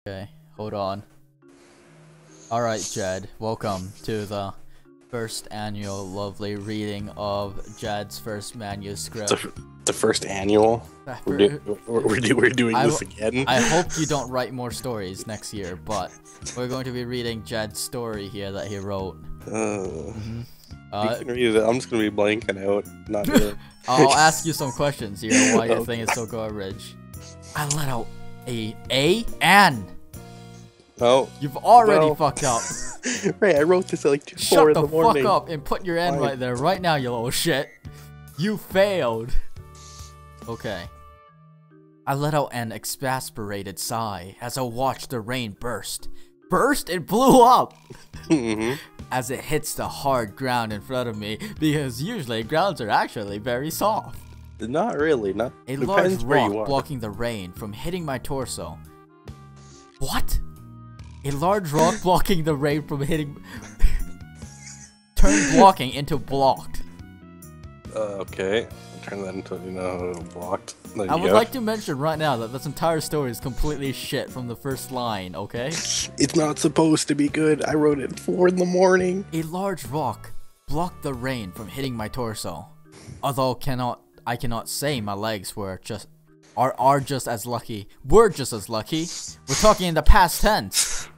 Okay, hold on. Alright, Jed, welcome to the first annual lovely reading of Jed's first manuscript. The first annual? We're doing this again? I hope you don't write more stories next year, but we're going to be reading Jed's story here that he wrote. You can read it. I'm just going to be blanking out. Not really. I'll ask you some questions here why your thing is so garbage. I let out an. Oh, you've already fucked up. Right, I wrote this at like 4 in the morning. Shut the fuck up and put your N right there, right now, you little shit. You failed. Okay. I let out an exasperated sigh as I watched the rain burst. Burst? It blew up! As it hits the hard ground in front of me, because usually grounds are actually very soft. Not really, not. A large rock blocking the rain from hitting my torso. What? A large rock blocking the rain from hitting... Turn blocking into blocked. Okay. Turn that into, blocked. I would like to mention right now that this entire story is completely shit from the first line, okay? It's not supposed to be good. I wrote it at 4 in the morning. A large rock blocked the rain from hitting my torso. Although I cannot say my legs were just... are just as lucky. We're just as lucky. We're talking in the past tense.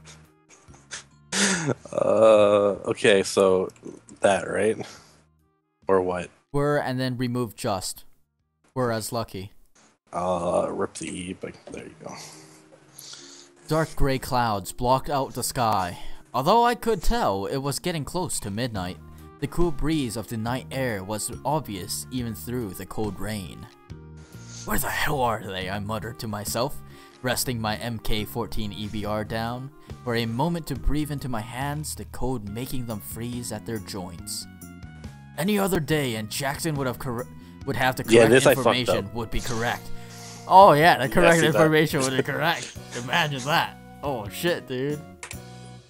Okay, so that, right? Or what? Were and then remove just. We're as lucky. Rip the E, but there you go. Dark gray clouds blocked out the sky. Although I could tell it was getting close to midnight, the cool breeze of the night air was obvious even through the cold rain. Where the hell are they? I muttered to myself, resting my MK-14 EBR down, for a moment to breathe into my hands, the cold making them freeze at their joints. Any other day and Jackson would have the correct information would be correct. Oh yeah, the correct information would be correct. Imagine that. Oh shit, dude.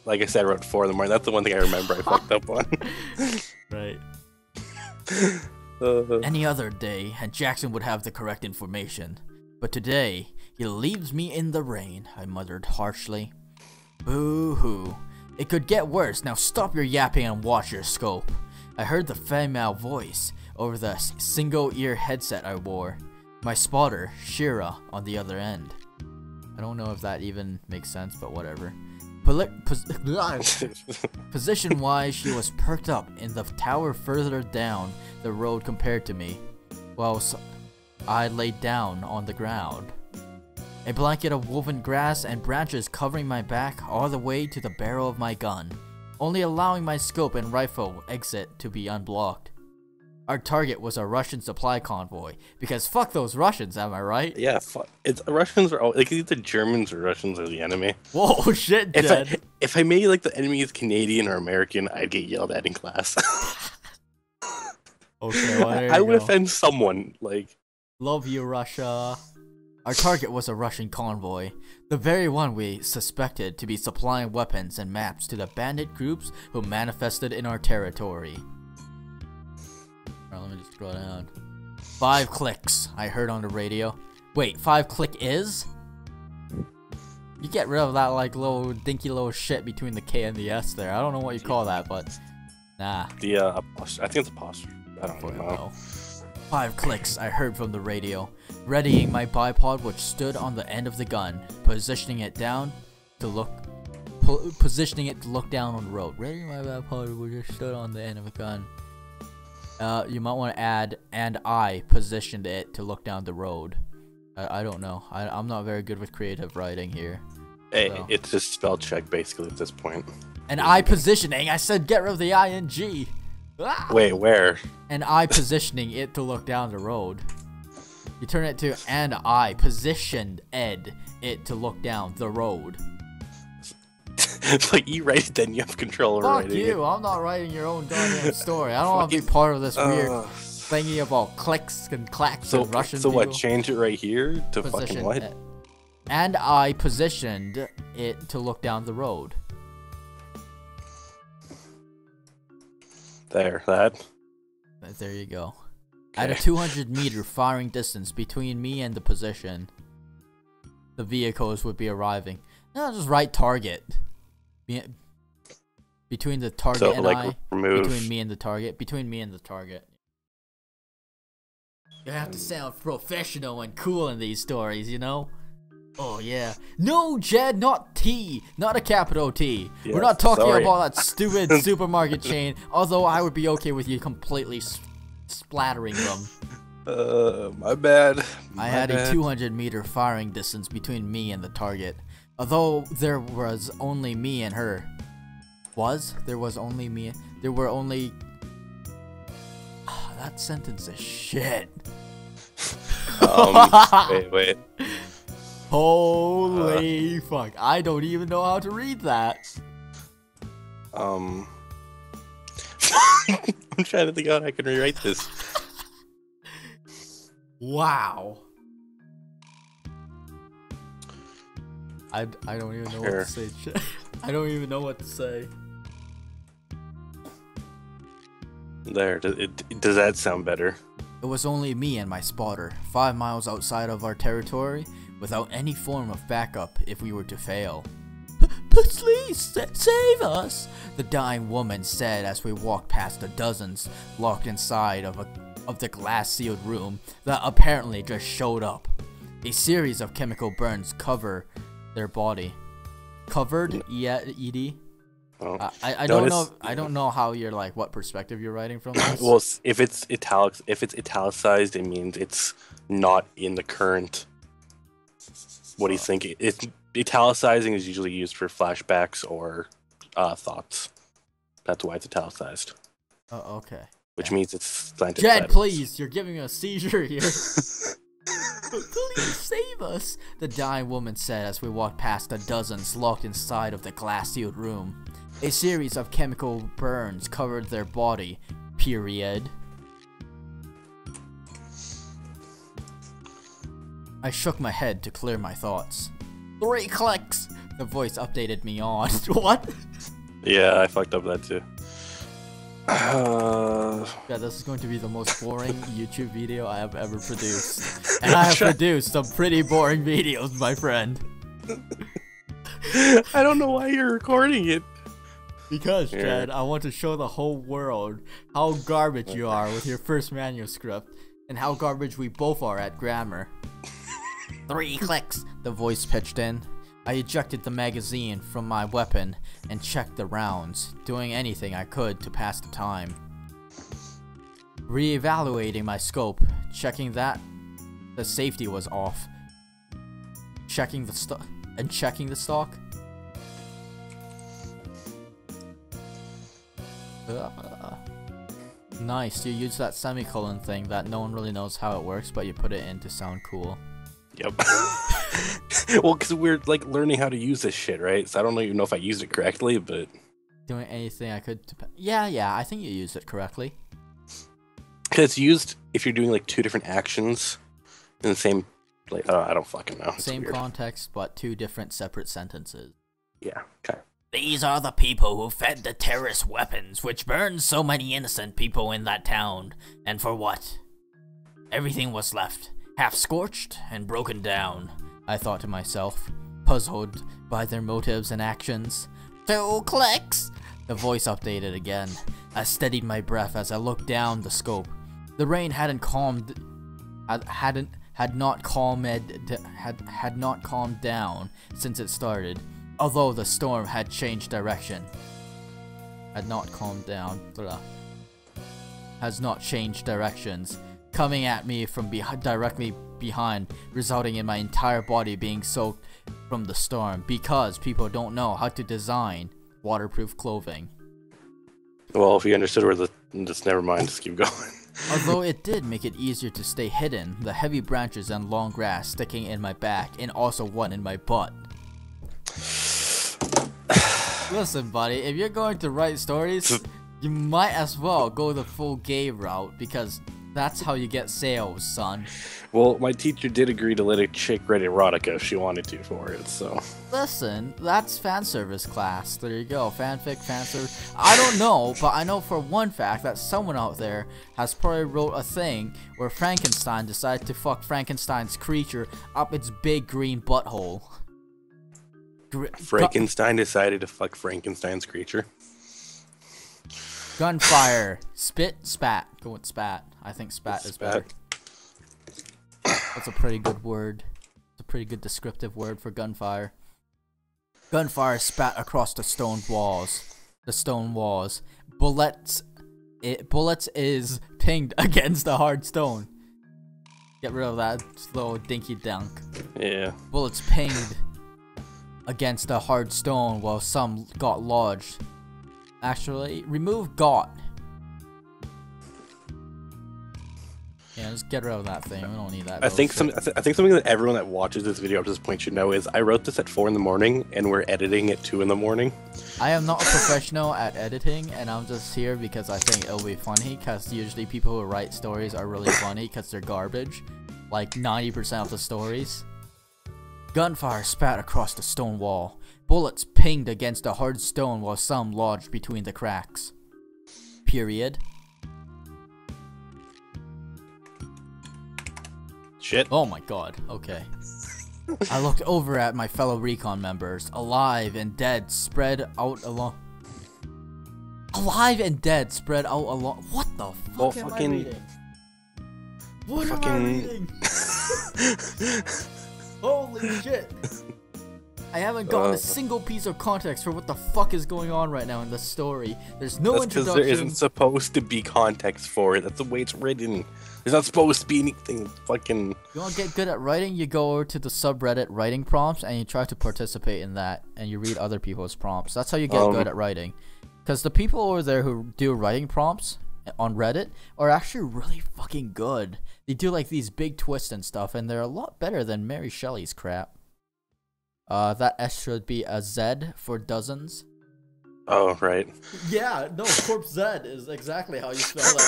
Like I said, I wrote 4 in the morning. That's the one thing I remember I fucked up on. Right. Any other day, and Jackson would have the correct information. But today, he leaves me in the rain, I muttered harshly. Boo-hoo. It could get worse. Now stop your yapping and watch your scope. I heard the female voice over the single-ear headset I wore. My spotter, Shira, on the other end. I don't know if that even makes sense, but whatever. Position-wise, she was perked up in the tower further down the road compared to me, while I laid down on the ground. A blanket of woven grass and branches covering my back all the way to the barrel of my gun, only allowing my scope and rifle exit to be unblocked. Our target was a Russian supply convoy, because fuck those Russians, am I right? Yeah, fuck. Russians are all, like, either Germans or Russians are the enemy. Whoa, shit, Jed. If I made, like, the enemy is Canadian or American, I'd get yelled at in class. Okay, well, there you I would go. offend someone, like... Love you, Russia. Our target was a Russian convoy, the very one we suspected to be supplying weapons and maps to the bandit groups who manifested in our territory. Alright, let me just scroll down. 5 clicks, I heard on the radio. Wait, 5 click is? You get rid of that like little dinky little shit between the K and the S there. I don't know what you call that, but nah. The apostrophe. I think it's apostrophe. I don't know. 5 clicks, I heard from the radio, readying my bipod which stood on the end of the gun, positioning it down to look down on the road. Readying my bipod which stood on the end of the gun. You might want to add, and I positioned it to look down the road. I don't know. I'm not very good with creative writing here. Hey, so. It's just spell check basically at this point. And I positioning, I said get rid of the ing. Ah! Wait, where? And I positioning it to look down the road. You turn it to and I positioned it to look down the road. It's like you write it, then you have control over writing it. Fuck you! I'm not writing your own goddamn story. I don't want to be part of this weird thingy of all clicks and clacks and Russian So people. what? Change it right here to fucking what? And I positioned it to look down the road. There, There you go. Okay. At a 200-meter firing distance between me and the position, the vehicles would be arriving. No, just write target. Between the target So, and like, remove... Between me and the target. Between me and the target. You have to sound professional and cool in these stories, you know? Oh, yeah. No, Jed, not T. Not a capital T. Yes, we're not talking sorry. about that stupid supermarket chain, although I would be okay with you completely splattering them. My bad. I had a 200-meter firing distance between me and the target. Although there was only me and her. There was only me. There were only... that sentence is shit. Wait. Holy fuck. I don't even know how to read that. I'm trying to think how I can rewrite this. Wow. I don't even know what to say. I don't even know what to say. There, does that sound better? It was only me and my spotter, 5 miles outside of our territory, without any form of backup if we were to fail. Please, save us! The dying woman said as we walked past the dozens locked inside of the glass-sealed room that apparently just showed up. A series of chemical burns cover their body. Covered? Yeah, ED? Oh. I don't know. I don't know how you're like what perspective you're writing from. This. Well, if it's italicized, it means it's not in the current. What do you think? It's italicizing is usually used for flashbacks or thoughts. That's why it's italicized. Oh, okay. Which means it's scientific. Jed, please, you're giving me a seizure here. Please save us, the dying woman said as we walked past the dozens locked inside of the glass-sealed room. A series of chemical burns covered their body. Period. I shook my head to clear my thoughts. 3 clicks! The voice updated me on. What? Yeah, I fucked up that too. Yeah, this is going to be the most boring YouTube video I have ever produced. And I have produced some pretty boring videos, my friend. I don't know why you're recording it. Because, Jed, I want to show the whole world how garbage you are with your first manuscript, and how garbage we both are at grammar. 3 clicks, the voice pitched in. I ejected the magazine from my weapon and checked the rounds, doing anything I could to pass the time. Re-evaluating my scope, checking that the safety was off. Checking the stock. Nice, you use that semicolon thing that no one really knows how it works, but you put it in to sound cool. Yep. Well, because we're like learning how to use this shit, right? So I don't even know if I used it correctly, but doing anything I could to yeah, I think you used it correctly. Because it's used if you're doing like 2 different actions in the same, like, I don't fucking know. Same context, but 2 different separate sentences. Yeah, okay. These are the people who fed the terrorist weapons which burned so many innocent people in that town. And for what? Everything was left, half scorched and broken down, I thought to myself, puzzled by their motives and actions. 2 clicks! The voice updated again. I steadied my breath as I looked down the scope. The rain had not calmed down since it started, although the storm had changed direction. Has not changed directions, coming at me from directly behind, resulting in my entire body being soaked from the storm because people don't know how to design waterproof clothing. Well, if you understood where just never mind, just keep going. Although it did make it easier to stay hidden, the heavy branches and long grass sticking in my back and also one in my butt. Listen, buddy, if you're going to write stories, you might as well go the full gay route because that's how you get sales, son. Well, my teacher did agree to let a chick write erotica if she wanted to for it, so... Listen, that's fan service class. There you go, fanfic, fanservice. I don't know, but I know for one fact that someone out there has probably wrote a thing where Frankenstein decided to fuck Frankenstein's creature up its big green butthole. Frankenstein decided to fuck Frankenstein's creature. Gunfire. Spit, spat. Go with spat. I think spat is better. That's a pretty good word. It's a pretty good descriptive word for gunfire. Gunfire spat across the stone walls. The stone walls. Bullets is pinged against the hard stone. Get rid of that slow dinky dunk. Yeah. Bullets pinged against the hard stone while some got lodged. Actually, remove got. Yeah, just get rid of that thing. We don't need that. I think something that everyone that watches this video up to this point should know is I wrote this at 4 in the morning and we're editing at 2 in the morning. I am not a professional at editing, and I'm just here because I think it'll be funny. Because usually people who write stories are really funny because they're garbage, like 90% of the stories. Gunfire spat across the stone wall. Bullets pinged against the hard stone while some lodged between the cracks. Period. Shit. Oh my god, okay. I looked over at my fellow recon members, alive and dead, spread out along. Alive and dead, spread out along. What the fuck am I reading? What am I reading? Holy shit. I haven't gotten a single piece of context for what the fuck is going on right now in the story. There's no introduction. Because there isn't supposed to be context for it. That's the way it's written. There's not supposed to be anything fucking... You want to get good at writing? You go over to the subreddit writing prompts and you try to participate in that. And you read other people's prompts. That's how you get good at writing. Because the people over there who do writing prompts on Reddit are actually really fucking good. They do like these big twists and stuff. And they're a lot better than Mary Shelley's crap. That S should be a Z for dozens. Oh, right. Yeah, no, Corpse Z is exactly how you spell that.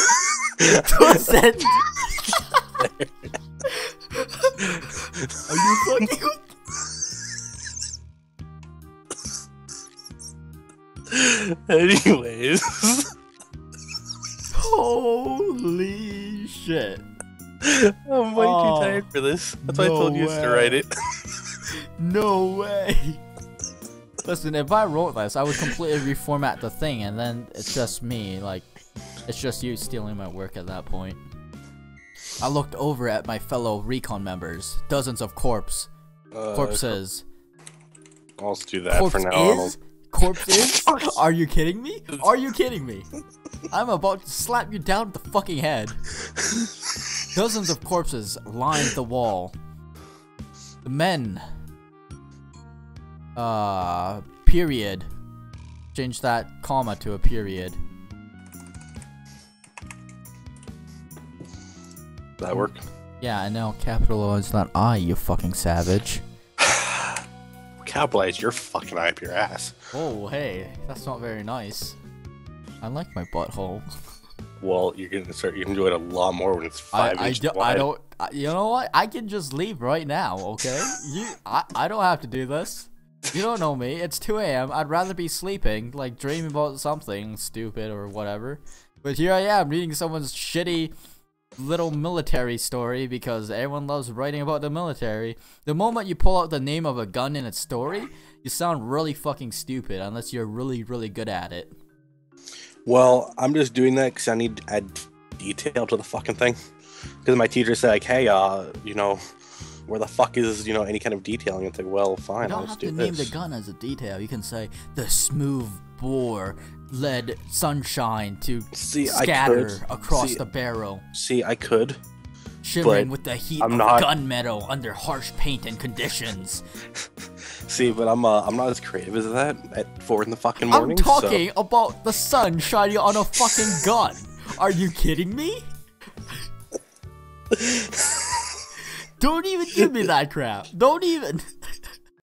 Z. Are you fucking with... Anyways. Holy shit. I'm way too tired for this. That's why I told you to write it. No way. Listen, if I wrote this, I would completely reformat the thing, and then it's just me, like, it's just you stealing my work at that point. I looked over at my fellow recon members, dozens of corpses. I'll just do that for now. Corpses? Are you kidding me? Are you kidding me? I'm about to slap you down the fucking head. Dozens of corpses lined the wall. The men. Period. Change that comma to a period. That work? Yeah, I know. Capitalize that I, you fucking savage. Capitalize your fucking eye up your ass. Oh, hey. That's not very nice. I like my butthole. Well, you're gonna start to enjoy it a lot more when it's 5 inches wide. You know what? I can just leave right now, okay? I don't have to do this. You don't know me. It's 2 AM. I'd rather be sleeping, like dreaming about something stupid or whatever. But here I am reading someone's shitty little military story because everyone loves writing about the military. The moment you pull out the name of a gun in a story, you sound really fucking stupid unless you're really, really good at it. Well, I'm just doing that because I need to add detail to the fucking thing. Because my teacher said, like, hey, you know, where the fuck is, you know, any kind of detailing? It's like, well, fine, I'll just do this. You don't have to name the gun as a detail. You can say, the smooth bore led sunshine to scatter across the barrel. See, I could. Shimmering with the heat of gunmetal under harsh paint and conditions. See, but I'm not as creative as that at 4 in the fucking morning. I'm talking about the sun shining on a fucking gun. Are you kidding me? Don't even give me that crap. Don't even.